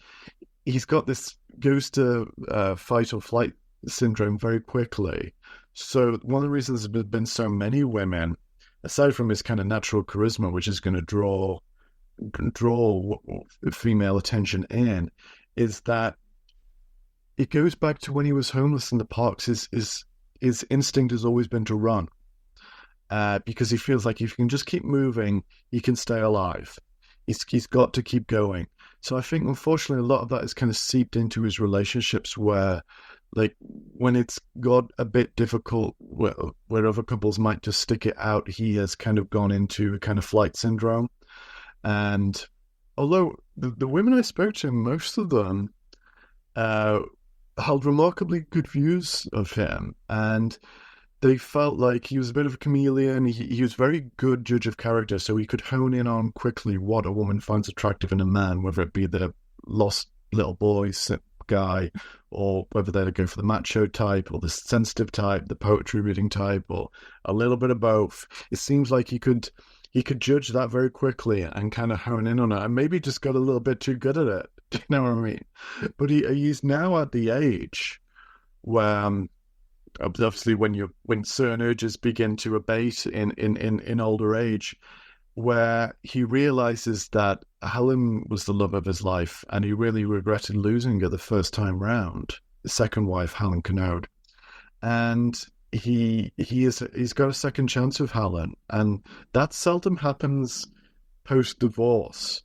got this goes to fight or flight syndrome very quickly. So one of the reasons there's been so many women, aside from his kind of natural charisma, which is going to draw female attention in, is that it goes back to when he was homeless in the parks. His instinct has always been to run, because he feels like if he can just keep moving, he can stay alive. He's got to keep going. So I think, unfortunately, a lot of that is kind of seeped into his relationships, where, like, when it's got a bit difficult, where other couples might just stick it out, he has kind of gone into a kind of flight syndrome. And although the women I spoke to, most of them held remarkably good views of him, and they felt like he was a bit of a chameleon. He was a very good judge of character, so he could hone in on quickly what a woman finds attractive in a man, whether it be the lost little boy guy, or whether they'd go for the macho type, or the sensitive type, the poetry reading type, or a little bit of both. It seems like he could judge that very quickly and kind of hone in on it, and maybe just got a little bit too good at it. Do you know what I mean? But he's now at the age where, obviously, when certain urges begin to abate in older age, where he realizes that Helen was the love of his life, and he really regretted losing her the first time round, the second wife, Helen Knode, and he's got a second chance with Helen, and that seldom happens post-divorce.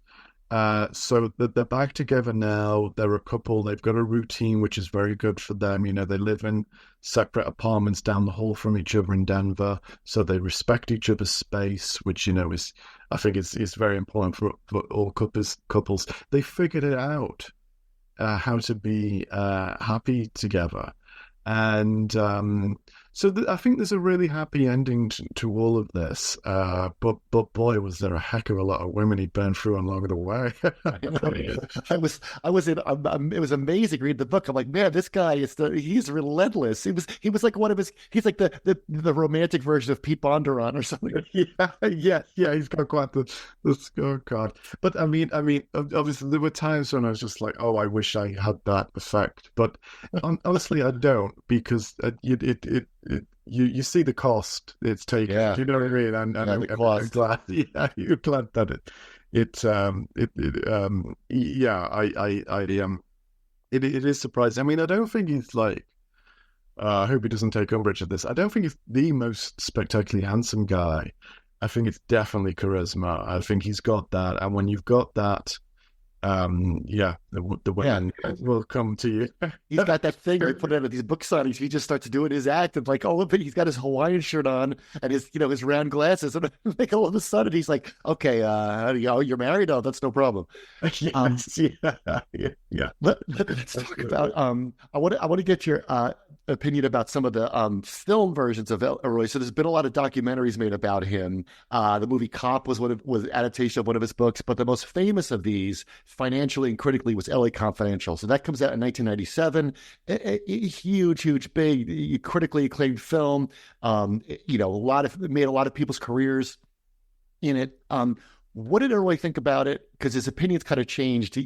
So they're back together now. They're a couple. They've got a routine, which is very good for them. They live in separate apartments down the hall from each other in Denver, so they respect each other's space, which I think is very important for all couples. They figured it out, how to be happy together. And I think there's a really happy ending to all of this. But boy, was there a heck of a lot of women he burned through along the way. It was amazing reading the book. I'm like, man, this guy he's relentless. He was like he's like the romantic version of Pete Bondurant or something. Yeah. He's got quite the scorecard. But I mean, obviously there were times when I was just like, oh, I wish I had that effect. But honestly, I don't, because you see the cost it's taken. Yeah. Do you know what I mean? And I'm glad. Yeah, you're glad that it is surprising. I mean, I don't think he's like. I hope he doesn't take umbrage at this. I don't think he's the most spectacularly handsome guy. I think it's definitely charisma. I think he's got that, and when you've got that, the women will come to you. He's got that thing where he put it at these book signings. He just starts doing his act, and like all of it, he's got his Hawaiian shirt on and his round glasses, and like all of a sudden he's like, "Okay, you're married? Oh, that's no problem." Yes, yeah. Let's talk about. I want to get your opinion about some of the film versions of Ellroy. So there's been a lot of documentaries made about him. The movie Cop was adaptation of one of his books, but the most famous of these, financially and critically, was L.A. Confidential. So that comes out in 1997. A huge, big, critically acclaimed film. Made a lot of people's careers in it. What did Ellroy think about it? Because his opinions kind of changed.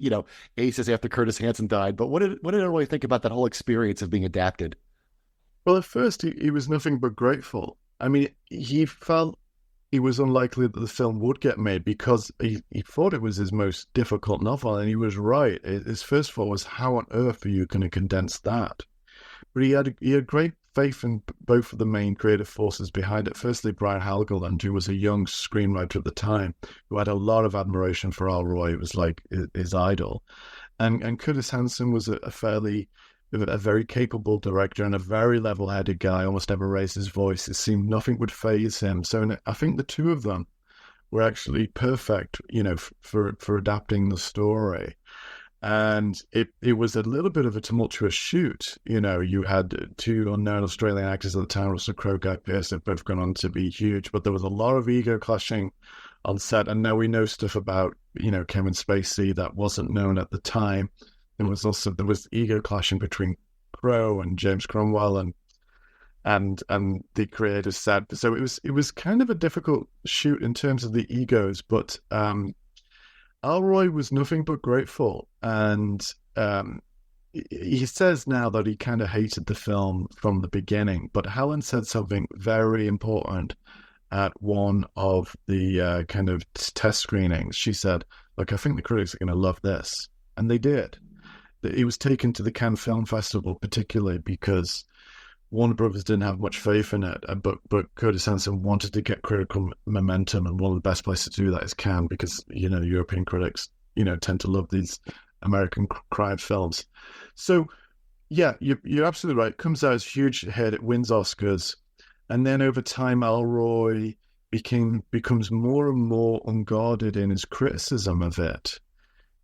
Aces after Curtis Hanson died. But what did Ellroy think about that whole experience of being adapted? Well, at first he was nothing but grateful. I mean, he felt it was unlikely that the film would get made because he thought it was his most difficult novel, and he was right. His first thought was, how on earth are you going to condense that? But he had great faith in both of the main creative forces behind it. Firstly, Brian Helgeland, who was a young screenwriter at the time, who had a lot of admiration for Ellroy. It was like his idol. And Curtis Hanson was a very capable director and a very level-headed guy, almost never raised his voice. It seemed nothing would faze him. So I think the two of them were actually perfect, for adapting the story. And it was a little bit of a tumultuous shoot. You had two unknown Australian actors at the time, Russell Crowe, Guy Pearce, have both gone on to be huge, but there was a lot of ego clashing on set. And now we know stuff about, Kevin Spacey that wasn't known at the time. There was ego clashing between Crowe and James Cromwell and the creators said. So it was kind of a difficult shoot in terms of the egos, but Ellroy was nothing but grateful, and he says now that he kind of hated the film from the beginning. But Helen said something very important at one of the kind of test screenings. She said, "Look, I think the critics are going to love this," and they did. It was taken to the Cannes Film Festival particularly because Warner Brothers didn't have much faith in it, but Curtis Hanson wanted to get critical momentum, and one of the best places to do that is Cannes because, European critics, tend to love these American crime films. So, yeah, you're absolutely right. It comes out as a huge hit. It wins Oscars. And then over time, Ellroy becomes more and more unguarded in his criticism of it,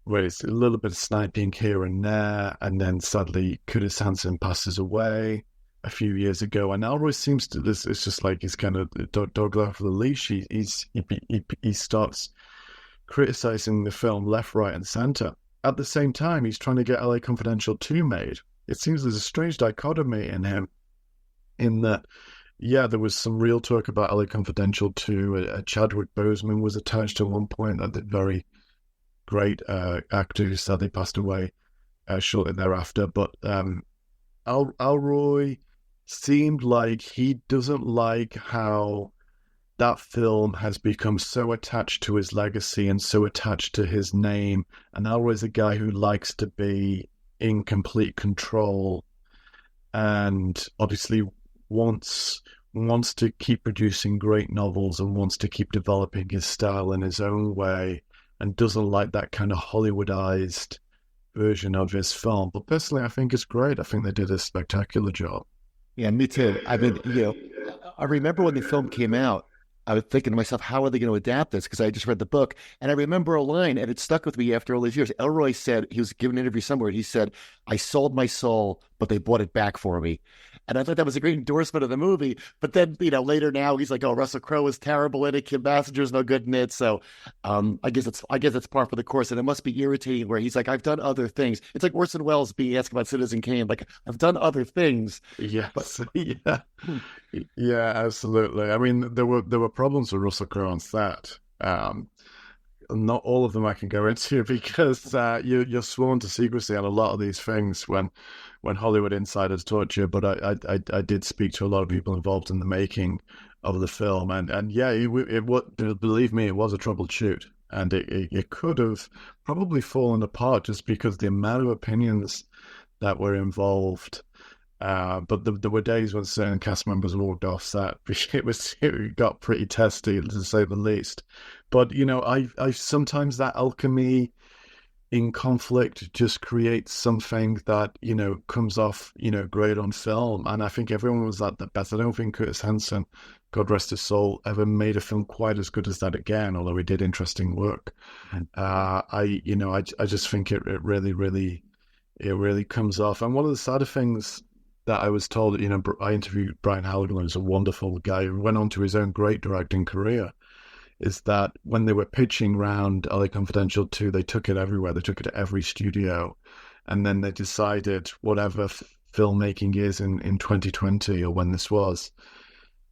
where it's a little bit of sniping here and there, and then sadly Curtis Hanson passes away a few years ago, and Ellroy seems to this. It's just like he's kind of dog off the leash. He starts criticizing the film left, right, and center. At the same time, he's trying to get LA Confidential 2 made. It seems there's a strange dichotomy in him, in that, yeah, there was some real talk about LA Confidential 2. Chadwick Boseman was attached at one point. That very great actor who sadly passed away shortly thereafter. But Ellroy seemed like he doesn't like how that film has become so attached to his legacy and so attached to his name. And Ellroy's a guy who likes to be in complete control and obviously wants to keep producing great novels and wants to keep developing his style in his own way, and doesn't like that kind of Hollywoodized version of his film. But personally, I think it's great. I think they did a spectacular job. Yeah, me too. I mean, I remember when the film came out, I was thinking to myself, how are they going to adapt this? Because I just read the book, and I remember a line, and it stuck with me after all these years. Ellroy said, he was giving an interview somewhere, and he said, "I sold my soul, but they bought it back for me." And I thought that was a great endorsement of the movie. But then, later now he's like, "Oh, Russell Crowe is terrible in it. Kim Basinger's no good in it." So, I guess it's par for the course, and it must be irritating where he's like, "I've done other things." It's like Orson Welles being asked about Citizen Kane, like, "I've done other things." Yes, but... yeah, absolutely. I mean, there were problems with Russell Crowe on set. Not all of them I can go into because you're sworn to secrecy on a lot of these things when Hollywood insiders talk to you. But I did speak to a lot of people involved in the making of the film, and yeah, believe me, it was a troubled shoot, and it could have probably fallen apart just because the amount of opinions that were involved. But there were days when certain cast members walked off set. It got pretty testy, to say the least. But I sometimes that alchemy in conflict just creates something that, comes off, great on film. And I think everyone was at the best. I don't think Curtis Hanson, God rest his soul, ever made a film quite as good as that again, although he did interesting work. I just think it really comes off. And one of the sadder things that I was told, I interviewed Brian Halligan, who's a wonderful guy who went on to his own great directing career, is that when they were pitching round LA Confidential 2, they took it everywhere. They took it to every studio. And then they decided whatever filmmaking is in 2020 or when this was,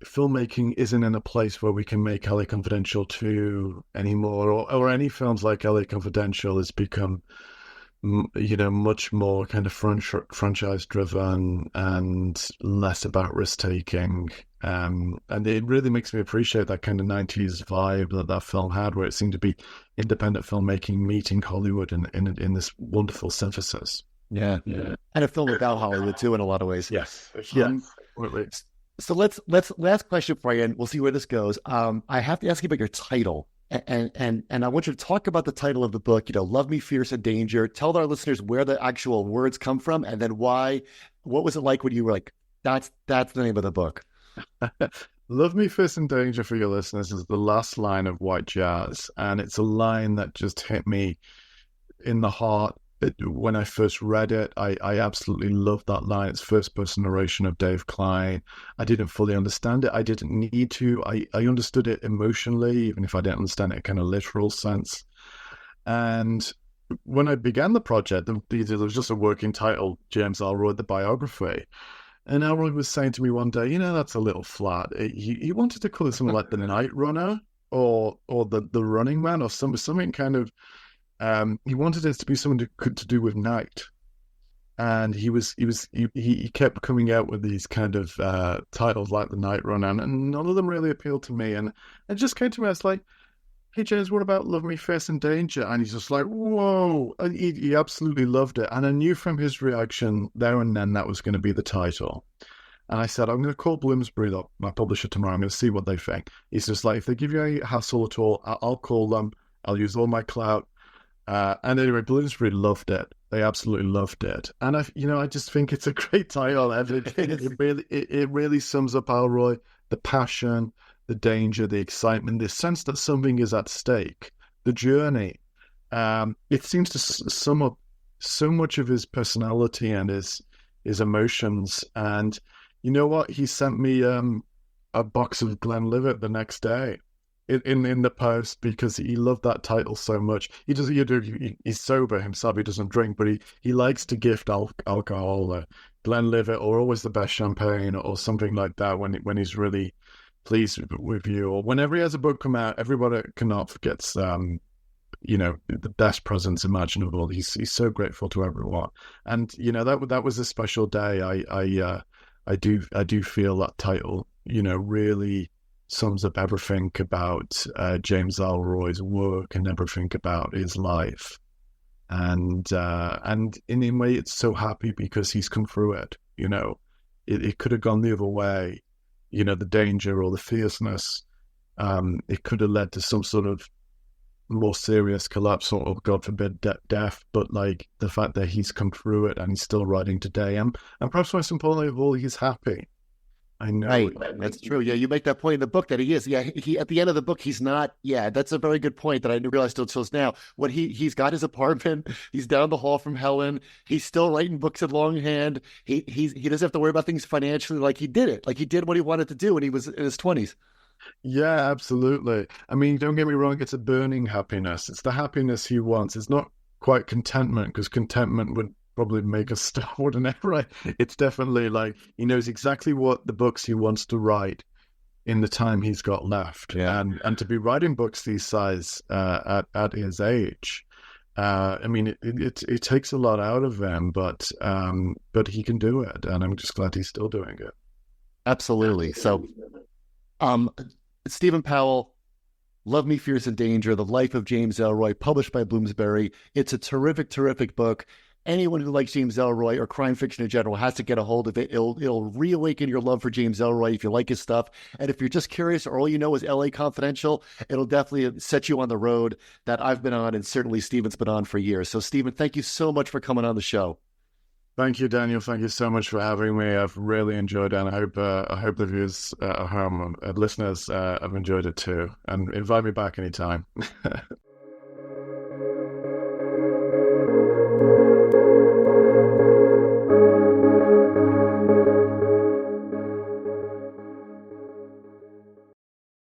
filmmaking isn't in a place where we can make LA Confidential 2 anymore, or any films like LA Confidential has become, much more kind of franchise driven and less about risk taking. And it really makes me appreciate that kind of 90s vibe that film had, where it seemed to be independent filmmaking meeting Hollywood in this wonderful synthesis. Yeah. And a film about Hollywood too, in a lot of ways. Yes. So let's last question for you, and we'll see where this goes. I have to ask you about your title. And I want you to talk about the title of the book, Love Me, Fierce and Danger. Tell our listeners where the actual words come from, and then why. What was it like when you were like, that's the name of the book? Love Me, Fierce and Danger, for your listeners, is the last line of White Jazz. And it's a line that just hit me in the heart. When I first read it, I absolutely loved that line. It's first-person narration of Dave Klein. I didn't fully understand it. I didn't need to. I understood it emotionally, even if I didn't understand it in a kind of literal sense. And when I began the project, there was just a working title, James Ellroy, the biography. And Ellroy was saying to me one day, that's a little flat. He wanted to call it something like The Night Runner or the Running Man or something kind of. He wanted it to be something to do with night, and he kept coming out with these kind of titles like The Night Runner, and none of them really appealed to me. And it just came to me, I was like, "Hey James, what about Love Me, Fierce and Danger?" And he's just like, "Whoa!" And he absolutely loved it, and I knew from his reaction there and then that was going to be the title. And I said, I'm going to call Bloomsbury, my publisher, tomorrow. I'm going to see what they think. He's just like, if they give you any hassle at all, I'll call them. I'll use all my clout. And anyway, Bloomsbury loved it. They absolutely loved it. And I just think it's a great title. And it really sums up Ellroy, the passion, the danger, the excitement, the sense that something is at stake, the journey. It seems to sum up so much of his personality and his emotions. And you know what? He sent me a box of Glenlivet the next day. In the post, because he loved that title so much. He's sober himself, he doesn't drink, but he likes to gift alcohol, Glenlivet, or always the best champagne, or something like that when he's really pleased with you, or whenever he has a book come out. Everybody at Knopf gets the best presents imaginable. He's so grateful to everyone, and that was a special day. I do feel that title really sums up everything about James Ellroy's work and everything about his life. And in a way, it's so happy because he's come through it. It could have gone the other way, the danger or the fierceness. It could have led to some sort of more serious collapse or, God forbid, death. But like the fact that he's come through it and he's still writing today, and perhaps most importantly of all, he's happy. I know. Right. That's true. Yeah, you make that point in the book that he is. Yeah, he at the end of the book, he's not. Yeah, that's a very good point that I didn't realize till now. What he's got his apartment. He's down the hall from Helen. He's still writing books in longhand. He doesn't have to worry about things financially. Like he did it. Like he did what he wanted to do when he was in his 20s. Yeah, absolutely. I mean, don't get me wrong. It's a burning happiness. It's the happiness he wants. It's not quite contentment, because contentment would probably make us stop, wouldn't it? Right? It's definitely like he knows exactly what the books he wants to write in the time he's got left. Yeah. And to be writing books these size at his age, I mean, it takes a lot out of him, but he can do it, and I'm just glad he's still doing it. Absolutely. So, Stephen Powell, Love Me, Fierce and Danger, The Life of James Ellroy, published by Bloomsbury. It's a terrific, terrific book. anyone who likes James Ellroy or crime fiction in general has to get a hold of it. It'll reawaken your love for James Ellroy if you like his stuff. And if you're just curious or all you know is LA Confidential, it'll definitely set you on the road that I've been on and certainly Stephen's been on for years. So Stephen, thank you so much for coming on the show. Thank you, Daniel. Thank you so much for having me. I've really enjoyed it, and I hope the viewers at home, listeners, have enjoyed it too. And invite me back anytime.